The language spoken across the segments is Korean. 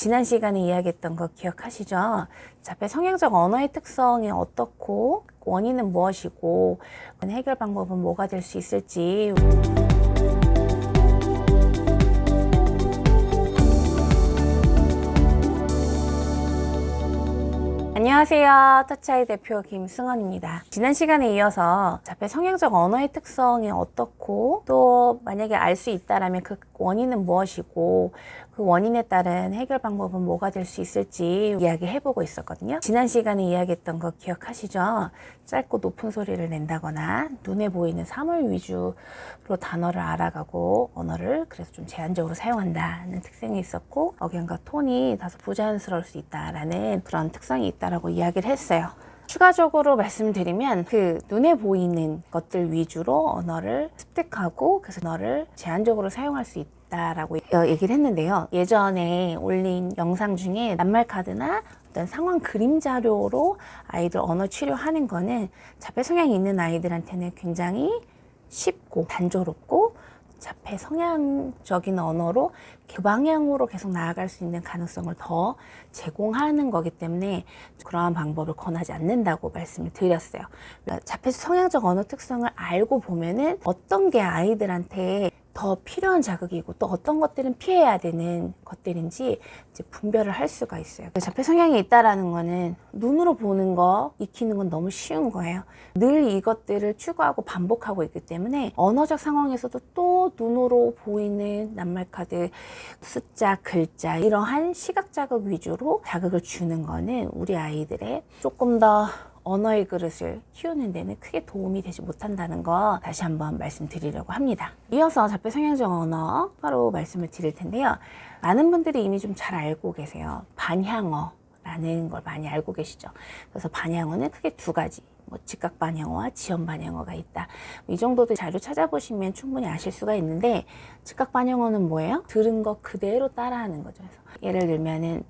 지난 시간에 이야기했던 거 기억하시죠? 자폐 성향적 언어의 특성이 어떻고 원인은 무엇이고 해결 방법은 뭐가 될 수 있을지. 안녕하세요. 터치아이 대표 김승원입니다. 지난 시간에 이어서 자폐 성향적 언어의 특성이 어떻고 또 만약에 알 수 있다면 그 원인은 무엇이고 그 원인에 따른 해결 방법은 뭐가 될 수 있을지 이야기해보고 있었거든요. 지난 시간에 이야기했던 거 기억하시죠? 짧고 높은 소리를 낸다거나 눈에 보이는 사물 위주로 단어를 알아가고 언어를 그래서 좀 제한적으로 사용한다는 특성이 있었고 억양과 톤이 다소 부자연스러울 수 있다라는 그런 특성이 있다라고 이야기를 했어요. 추가적으로 말씀드리면 그 눈에 보이는 것들 위주로 언어를 습득하고 그래서 언어를 제한적으로 사용할 수 있다라고 얘기를 했는데요. 예전에 올린 영상 중에 낱말 카드나 어떤 상황 그림 자료로 아이들 언어 치료하는 거는 자폐 성향이 있는 아이들한테는 굉장히 쉽고 단조롭고 자폐 성향적인 언어로 그 방향으로 계속 나아갈 수 있는 가능성을 더 제공하는 거기 때문에 그러한 방법을 권하지 않는다고 말씀을 드렸어요. 자폐 성향적 언어 특성을 알고 보면은 어떤 게 아이들한테 더 필요한 자극이고 또 어떤 것들은 피해야 되는 것들인지 이제 분별을 할 수가 있어요. 자폐 성향이 있다라는 거는 눈으로 보는 거, 익히는 건 너무 쉬운 거예요. 늘 이것들을 추구하고 반복하고 있기 때문에 언어적 상황에서도 또 눈으로 보이는 낱말카드, 숫자, 글자 이러한 시각 자극 위주로 자극을 주는 거는 우리 아이들의 조금 더 언어의 그릇을 키우는 데는 크게 도움이 되지 못한다는 거 다시 한번 말씀드리려고 합니다. 이어서 자폐 성향적 언어 바로 말씀을 드릴 텐데요. 많은 분들이 이미 좀 잘 알고 계세요. 반향어라는 걸 많이 알고 계시죠. 그래서 반향어는 크게 두 가지. 즉각 반향어와 지연 반향어가 있다. 이 정도도 자료 찾아보시면 충분히 아실 수가 있는데 즉각 반향어는 뭐예요? 들은 거 그대로 따라하는 거죠. 그래서 예를 들면은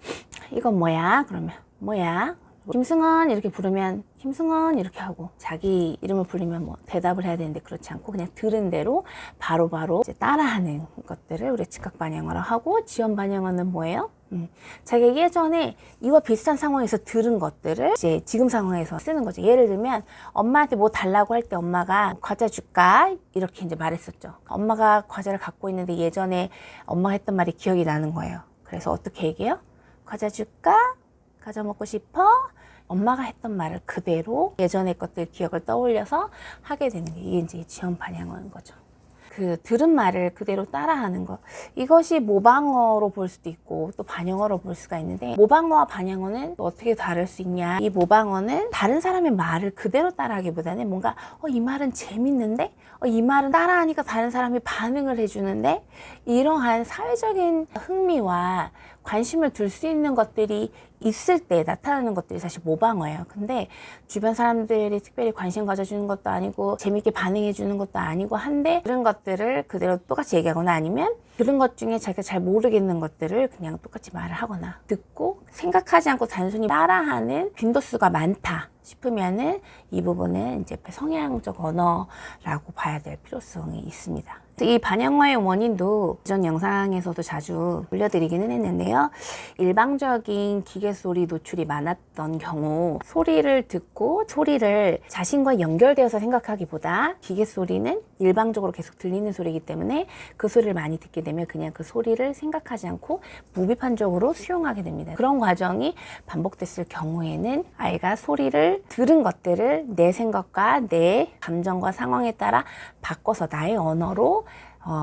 이건 뭐야? 그러면 뭐야? 김승원 이렇게 부르면 김승원 이렇게 하고 자기 이름을 부르면 뭐 대답을 해야 되는데 그렇지 않고 그냥 들은 대로 바로바로 이제 따라하는 것들을 우리 즉각 반향어라고 하고 지연 반향어는 뭐예요? 자기가 예전에 이와 비슷한 상황에서 들은 것들을 이제 지금 상황에서 쓰는 거죠. 예를 들면 엄마한테 뭐 달라고 할 때 엄마가 과자 줄까? 이렇게 이제 말했었죠. 엄마가 과자를 갖고 있는데 예전에 엄마가 했던 말이 기억이 나는 거예요. 그래서 어떻게 얘기해요? 과자 줄까? 과자 먹고 싶어? 엄마가 했던 말을 그대로 예전의 것들 기억을 떠올려서 하게 되는 게 이게 이제 지연 반향어인 거죠. 그 들은 말을 그대로 따라하는 것, 이것이 모방어로 볼 수도 있고 또 반영어로 볼 수가 있는데 모방어와 반영어는 또 어떻게 다를 수 있냐. 이 모방어는 다른 사람의 말을 그대로 따라하기보다는 뭔가 이 말은 재밌는데 이 말은 따라하니까 다른 사람이 반응을 해주는데 이러한 사회적인 흥미와 관심을 둘 수 있는 것들이 있을 때 나타나는 것들이 사실 모방어예요. 근데 주변 사람들이 특별히 관심 가져주는 것도 아니고 재밌게 반응해 주는 것도 아니고 한데 그런 것들을 그대로 똑같이 얘기하거나 아니면 그런 것 중에 자기가 잘 모르겠는 것들을 그냥 똑같이 말을 하거나 듣고 생각하지 않고 단순히 따라하는 빈도수가 많다 싶으면은 이 부분은 이제 성향적 언어라고 봐야 될 필요성이 있습니다. 이 반향어의 원인도 이전 영상에서도 자주 올려드리기는 했는데요. 일방적인 기계 소리 노출이 많았던 경우 소리를 듣고 소리를 자신과 연결되어서 생각하기보다 기계 소리는 일방적으로 계속 들리는 소리이기 때문에 그 소리를 많이 듣게 되면 그냥 그 소리를 생각하지 않고 무비판적으로 수용하게 됩니다. 그런 과정이 반복됐을 경우에는 아이가 소리를 들은 것들을 내 생각과 내 감정과 상황에 따라 바꿔서 나의 언어로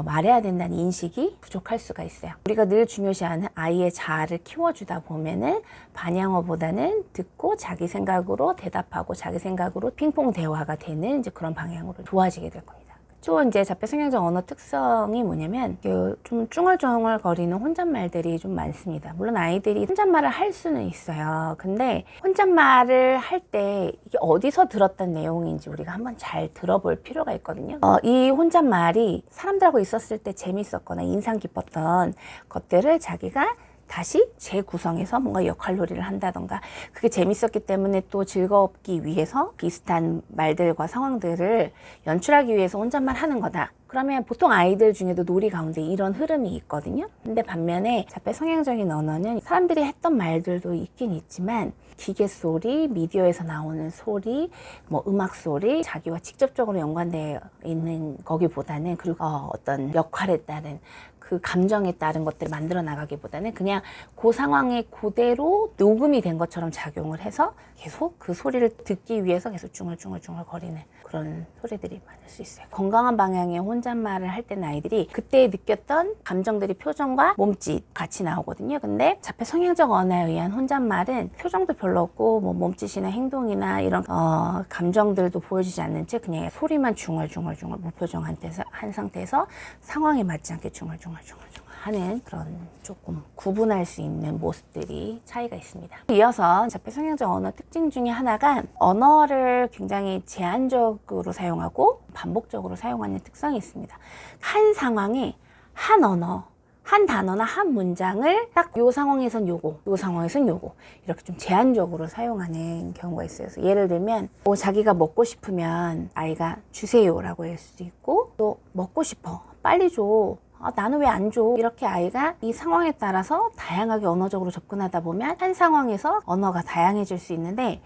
말해야 된다는 인식이 부족할 수가 있어요. 우리가 늘 중요시하는 아이의 자아를 키워주다 보면은 반향어보다는 듣고 자기 생각으로 대답하고 자기 생각으로 핑퐁 대화가 되는 이제 그런 방향으로 좋아지게 될 겁니다. 또 이제 자폐 성향적 언어 특성이 뭐냐면 좀 쭝얼쭝얼 거리는 혼잣말들이 좀 많습니다. 물론 아이들이 혼잣말을 할 수는 있어요. 근데 혼잣말을 할 때 이게 어디서 들었던 내용인지 우리가 한번 잘 들어볼 필요가 있거든요. 이 혼잣말이 사람들하고 있었을 때 재밌었거나 인상 깊었던 것들을 자기가 다시 재구성해서 뭔가 역할놀이를 한다던가 그게 재밌었기 때문에 또 즐겁기 위해서 비슷한 말들과 상황들을 연출하기 위해서 혼잣말 하는 거다. 그러면 보통 아이들 중에도 놀이 가운데 이런 흐름이 있거든요. 근데 반면에 자폐 성향적인 언어는 사람들이 했던 말들도 있긴 있지만 기계 소리, 미디어에서 나오는 소리, 뭐 음악 소리, 자기와 직접적으로 연관되어 있는 거기보다는, 그리고 어떤 역할에 따른 그 감정에 따른 것들을 만들어 나가기보다는 그냥 그 상황에 그대로 녹음이 된 것처럼 작용을 해서 계속 그 소리를 듣기 위해서 계속 중얼중얼 거리는 그런 소리들이 많을 수 있어요. 건강한 방향의 혼잣말을 할 때는 아이들이 그때 느꼈던 감정들이 표정과 몸짓 같이 나오거든요. 근데 자폐 성향적 언어에 의한 혼잣말은 표정도 별로 없고 뭐 몸짓이나 행동이나 이런 감정들도 보여주지 않는 채 그냥 소리만 중얼중얼 무표정한 상태에서 상황에 맞지 않게 중얼중얼 하는 그런 조금 구분할 수 있는 모습들이 차이가 있습니다. 이어서 자폐 성향적 언어 특징 중에 하나가 언어를 굉장히 제한적으로 사용하고 반복적으로 사용하는 특성이 있습니다. 한 상황에 한 언어, 한 단어나 한 문장을 딱 요 상황에선 요거, 요 상황에선 요거 이렇게 좀 제한적으로 사용하는 경우가 있어요. 그래서 예를 들면 자기가 먹고 싶으면 아이가 주세요라고 할 수도 있고, 또 먹고 싶어 빨리 줘, 나는 왜 안 줘? 이렇게 아이가 이 상황에 따라서 다양하게 언어적으로 접근하다 보면 한 상황에서 언어가 다양해질 수 있는데,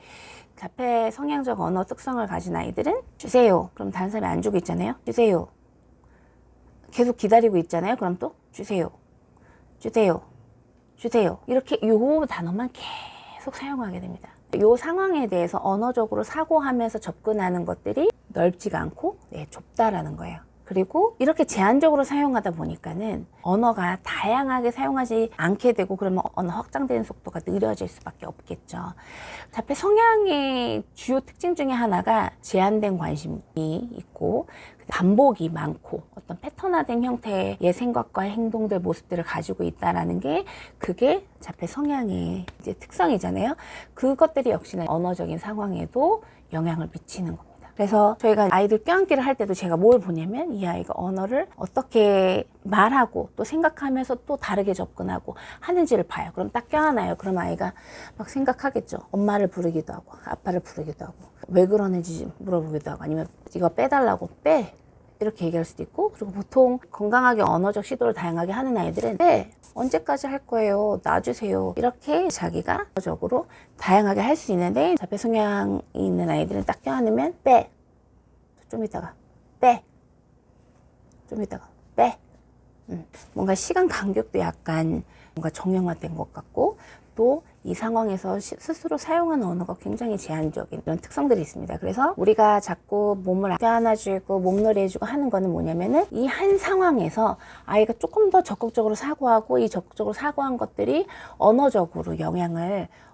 자폐 성향적 언어 특성을 가진 아이들은 주세요. 그럼 다른 사람이 안 주고 있잖아요. 주세요. 계속 기다리고 있잖아요. 그럼 또 주세요. 주세요. 주세요. 이렇게 요 단어만 계속 사용하게 됩니다. 요 상황에 대해서 언어적으로 사고하면서 접근하는 것들이 넓지가 않고 좁다라는 거예요. 그리고 이렇게 제한적으로 사용하다 보니까는 언어가 다양하게 사용하지 않게 되고, 그러면 언어 확장되는 속도가 느려질 수밖에 없겠죠. 자폐 성향의 주요 특징 중에 하나가 제한된 관심이 있고 반복이 많고 어떤 패턴화된 형태의 생각과 행동들, 모습들을 가지고 있다라는 게, 그게 자폐 성향의 이제 특성이잖아요. 그것들이 역시나 언어적인 상황에도 영향을 미치는 겁니다. 그래서 저희가 아이들 껴안기를 할 때도 제가 뭘 보냐면, 이 아이가 언어를 어떻게 말하고 또 생각하면서 또 다르게 접근하고 하는지를 봐요. 그럼 딱 껴안아요. 그럼 아이가 막 생각하겠죠. 엄마를 부르기도 하고 아빠를 부르기도 하고 왜 그러는지 물어보기도 하고, 아니면 이거 빼달라고 빼 이렇게 얘기할 수도 있고. 그리고 보통 건강하게 언어적 시도를 다양하게 하는 아이들은 빼, 언제까지 할 거예요, 놔주세요, 이렇게 자기가 언어적으로 다양하게 할 수 있는데, 자폐 성향이 있는 아이들은 딱 껴안으면 빼, 좀 이따가 빼, 좀 이따가 빼. 뭔가 시간 간격도 약간 뭔가 정형화된 것 같고, 또 이 상황에서 스스로 사용하는 언어가 굉장히 제한적인 이런 특성들이 있습니다. 그래서 우리가 자꾸 몸을 안아주고 몸놀이 해주고 하는 거는 뭐냐면은, 이 한 상황에서 아이가 조금 더 적극적으로 사고하고, 이 적극적으로 사고한 것들이 언어적으로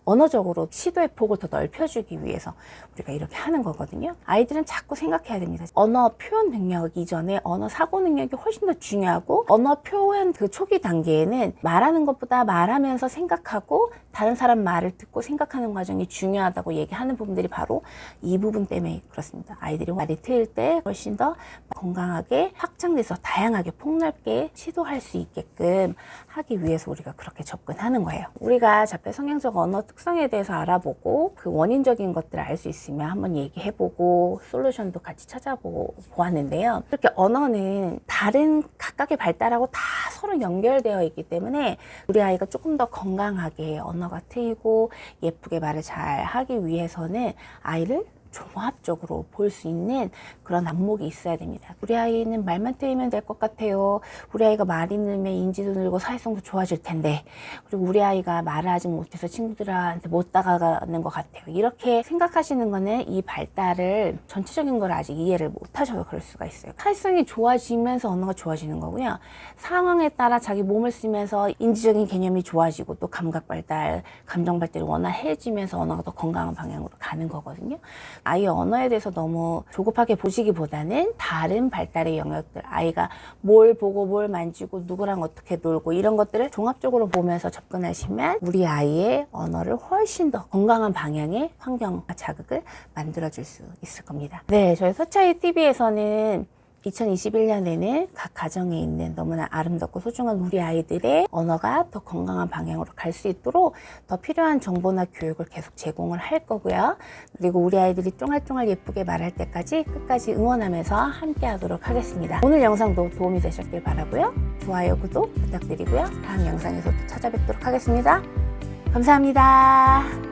언어적으로 시도의 폭을 더 넓혀주기 위해서 우리가 이렇게 하는 거거든요. 아이들은 자꾸 생각해야 됩니다. 언어 표현 능력 이전에 언어 사고 능력이 훨씬 더 중요하고, 언어 표현 그 초기 단계에는 말하는 것보다 말하면서 생각하고 다른 사람 말을 듣고 생각하는 과정이 중요하다고 얘기하는 부분들이 바로 이 부분 때문에 그렇습니다. 아이들이 말이 트일 때 훨씬 더 건강하게 확장돼서 다양하게 폭넓게 시도할 수 있게끔 하기 위해서 우리가 그렇게 접근하는 거예요. 우리가 자폐 성향적 언어 특성에 대해서 알아보고 그 원인적인 것들을 알 수 있으면 한번 얘기해보고 솔루션도 같이 찾아보고 보았는데요. 이렇게 언어는 다른 각각의 발달하고 다 서로 연결되어 있기 때문에 우리 아이가 조금 더 건강하게 언어가 트이고 예쁘게 말을 잘 하기 위해서는 아이를 종합적으로 볼 수 있는 그런 안목이 있어야 됩니다. 우리 아이는 말만 트이면 될 것 같아요. 우리 아이가 말이 늘면 인지도 늘고 사회성도 좋아질 텐데, 그리고 우리 아이가 말을 하지 못해서 친구들한테 못 다가가는 것 같아요. 이렇게 생각하시는 거는 이 발달을 전체적인 걸 아직 이해를 못 하셔서 그럴 수가 있어요. 사회성이 좋아지면서 언어가 좋아지는 거고요. 상황에 따라 자기 몸을 쓰면서 인지적인 개념이 좋아지고 또 감각 발달, 감정 발달이 원활해지면서 언어가 더 건강한 방향으로 가는 거거든요. 아이의 언어에 대해서 너무 조급하게 보시기보다는 다른 발달의 영역들, 아이가 뭘 보고 뭘 만지고 누구랑 어떻게 놀고 이런 것들을 종합적으로 보면서 접근하시면 우리 아이의 언어를 훨씬 더 건강한 방향의 환경 자극을 만들어줄 수 있을 겁니다. 네, 저희 서차이 TV에서는 2021년에는 각 가정에 있는 너무나 아름답고 소중한 우리 아이들의 언어가 더 건강한 방향으로 갈 수 있도록 더 필요한 정보나 교육을 계속 제공을 할 거고요. 그리고 우리 아이들이 쫑알쫑알 예쁘게 말할 때까지 끝까지 응원하면서 함께 하도록 하겠습니다. 오늘 영상도 도움이 되셨길 바라고요. 좋아요, 구독 부탁드리고요. 다음 영상에서 또 찾아뵙도록 하겠습니다. 감사합니다.